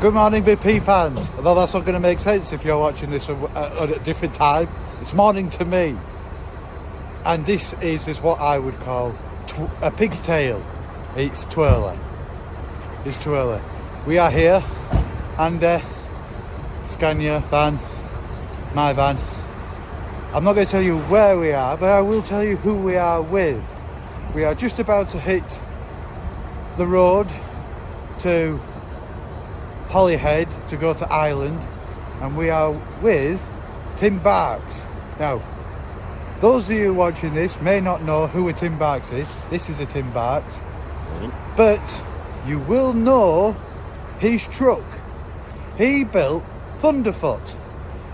Good morning, BP fans. Although that's not going to make sense if you're watching this at a different time. It's morning to me. And this is just what I would call a pig's tail. It's twirly. It's twirly. We are here, and Scania van, my van. I'm not going to tell you where we are, but I will tell you who we are with. We are just about to hit the road to Holyhead to go to Ireland, and we are with Tim Barks. Now, those of you watching this may not know who a Tim Barks is. This is a Tim Barks, but you will know his truck. He built Thunderfoot.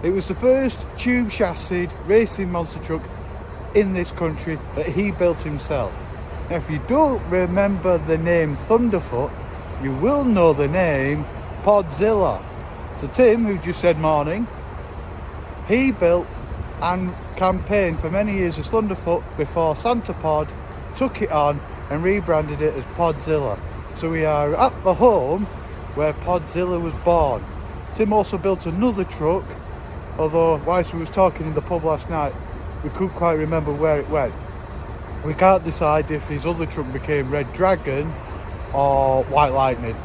It was the first tube chassis racing monster truck in this country that he built himself. Now, if you don't remember the name Thunderfoot, you will know the name Podzilla. So Tim, who just said morning, he built and campaigned for many years as Thunderfoot before Santa Pod took it on and rebranded it as Podzilla. So we are at the home where Podzilla was born. Tim also built another truck, although whilst we was talking in the pub last night, we couldn't quite remember where it went. We can't decide if his other truck became Red Dragon or White Lightning.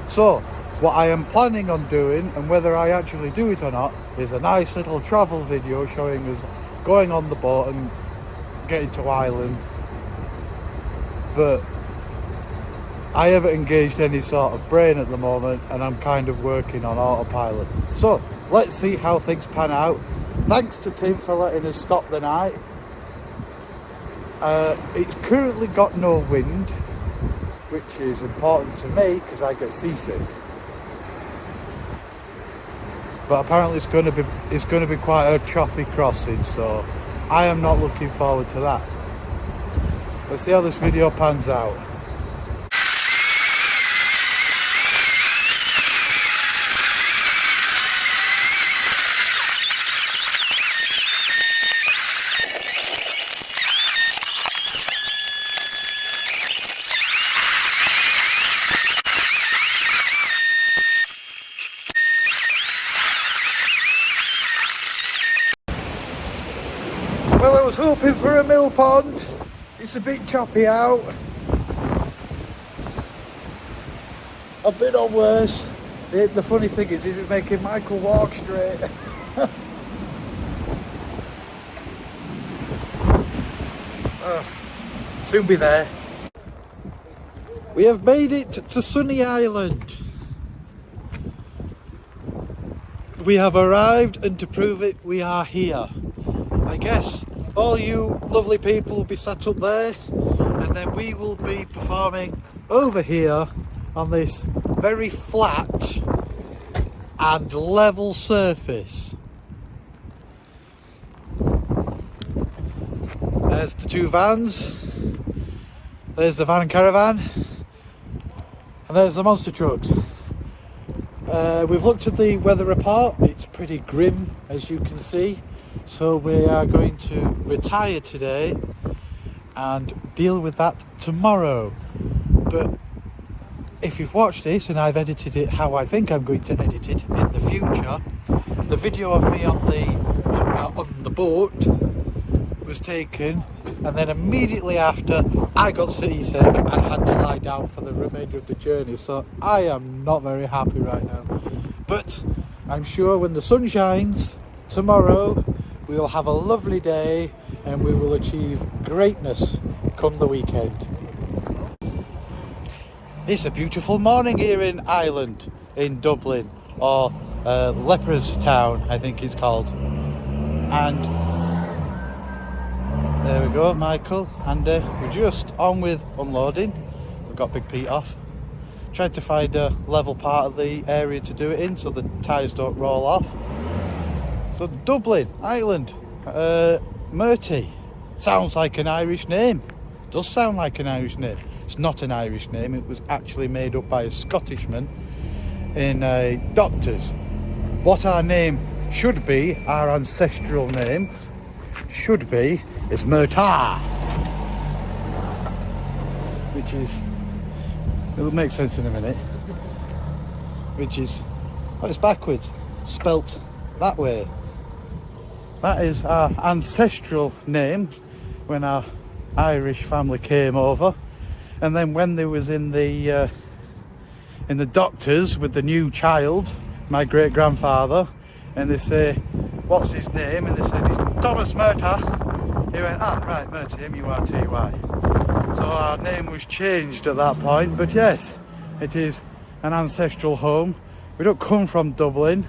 So what I am planning on doing, and whether I actually do it or not, is a nice little travel video showing us going on the boat and getting to Ireland. But I haven't engaged any sort of brain at the moment, and I'm kind of working on autopilot. So let's see how things pan out. Thanks to Tim for letting us stop the night. It's currently got no wind, which is important to me because I get seasick. But apparently it's going to be quite a choppy crossing, so I am not looking forward to that. Let's see how this video pans out. Well, I was hoping for a mill pond. It's a bit choppy out. I've been on worse. The funny thing is it's making Michael walk straight. Soon be there. We have made it to sunny Ireland. We have arrived, and to prove it, we are here. I guess all you lovely people will be sat up there, and then we will be performing over here on this very flat and level surface. There's the two vans, there's the van and caravan, and there's the monster trucks. We've looked at the weather report. It's pretty grim, as you can see. So we are going to retire today and deal with that tomorrow. But if you've watched this and I've edited it how I think I'm going to edit it in the future, the video of me on the boat was taken, and then immediately after I got seasick and had to lie down for the remainder of the journey. So I am not very happy right now. But I'm sure when the sun shines tomorrow, we will have a lovely day and we will achieve greatness come the weekend. It's a beautiful morning here in Ireland, in Dublin, or Lepers Town, I think it's called. And there we go, Michael, and we're just on with unloading. We've got Big Pete off. Tried to find a level part of the area to do it in so the tyres don't roll off. So Dublin, Ireland, Murty, sounds like an Irish name. Does sound like an Irish name. It's not an Irish name. It was actually made up by a Scottishman in Doctors. What our name should be, our ancestral name, should be, is Murtar, which is It'll make sense in a minute. Which is, oh, it's backwards, spelt that way. That is our ancestral name when our Irish family came over, and then when they was in the doctors with the new child, my great grandfather, and they say, what's his name? And they said, it's Thomas Murtagh. He went, ah, right, Murty, M-U-R-T-Y. So our name was changed at that point, but yes, it is an ancestral home. We don't come from Dublin,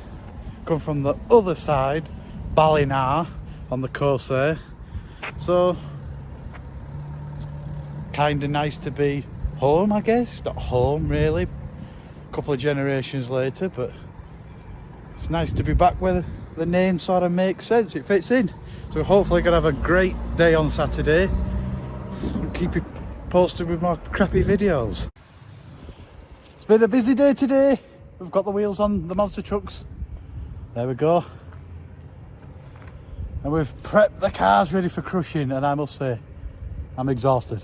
come from the other side, Ballina, on the coast there. So it's kind of nice to be home, I guess. Not home really, a couple of generations later, but it's nice to be back where the name sort of makes sense, it fits in. So hopefully gonna have a great day on Saturday and keep you posted with more crappy videos. It's been a busy day today. We've got the wheels on the monster trucks. There we go. And we've prepped the cars ready for crushing, and I must say, I'm exhausted.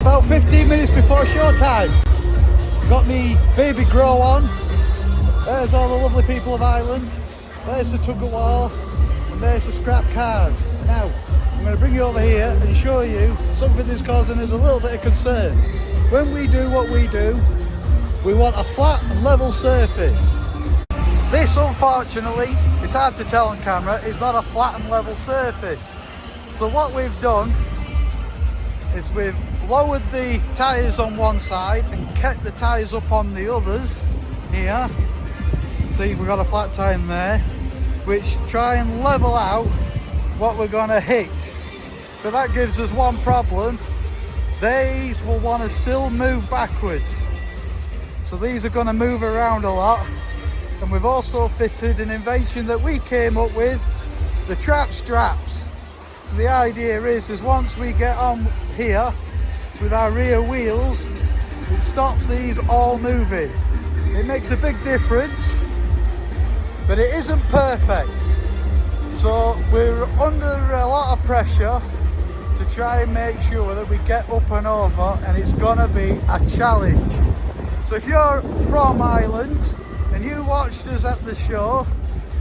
About 15 minutes before showtime, got me baby grow on. There's all the lovely people of Ireland. There's the tug of war, and there's the scrap cars. Now, I'm going to bring you over here and show you something that's causing us a little bit of concern. When we do what we do, we want a flat and level surface. This, unfortunately, it's hard to tell on camera, is not a flat and level surface. So what we've done is we've lowered the tyres on one side and kept the tyres up on the others here. See, we've got a flat tyre in there, which try and level out what we're going to hit. But that gives us one problem. These will want to still move backwards. So these are going to move around a lot. And we've also fitted an invention that we came up with, the trap straps. So the idea is once we get on here with our rear wheels, it stops these all moving. It makes a big difference, but it isn't perfect. So we're under a lot of pressure to try and make sure that we get up and over, and it's gonna be a challenge. So if you're from Ireland and you watched us at the show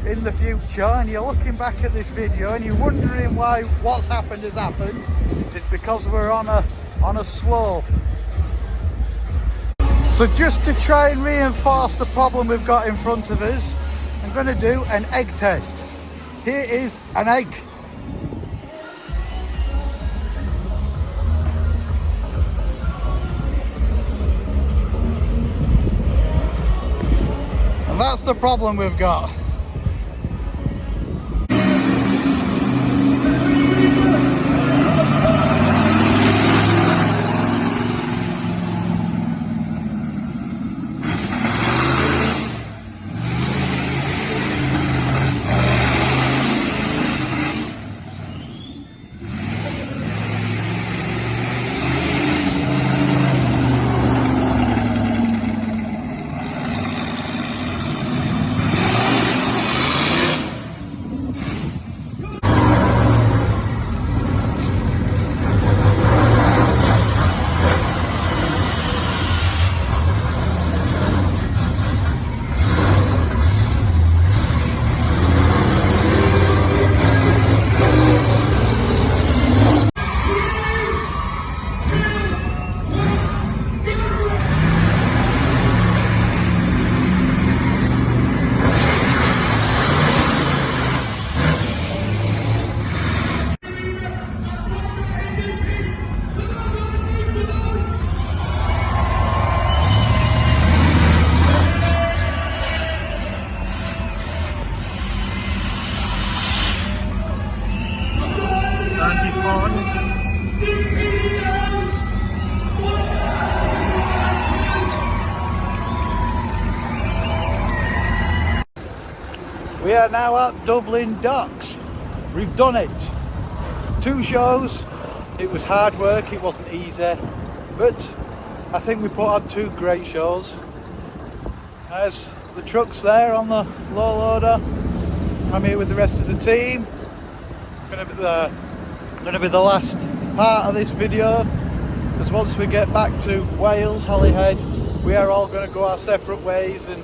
in the future and you're looking back at this video and you're wondering why what's happened has happened, it's because we're on a slope. So just to try and reinforce the problem we've got in front of us, I'm going to do an egg test. Here is an egg. And that's the problem we've got. We are now at Dublin Docks. We've done it. 2 shows. It was hard work, it wasn't easy, but I think we put on 2 great shows. There's the trucks there on the low loader. I'm here with the rest of the team. Gonna be the last part of this video, because once we get back to Wales, Holyhead, we are all going to go our separate ways and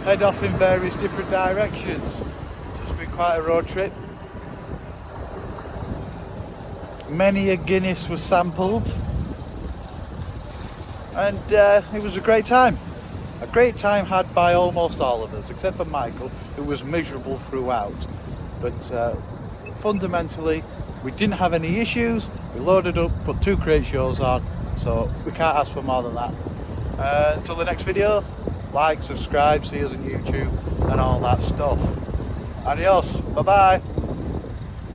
head off in various different directions. So it's been quite a road trip. Many a Guinness was sampled, and it was a great time. A great time had by almost all of us, except for Michael, who was miserable throughout. But fundamentally, we didn't have any issues. We loaded up, put 2 great shows on, so we can't ask for more than that. Until the next video, like, subscribe, see us on YouTube, and all that stuff. Adios, bye bye.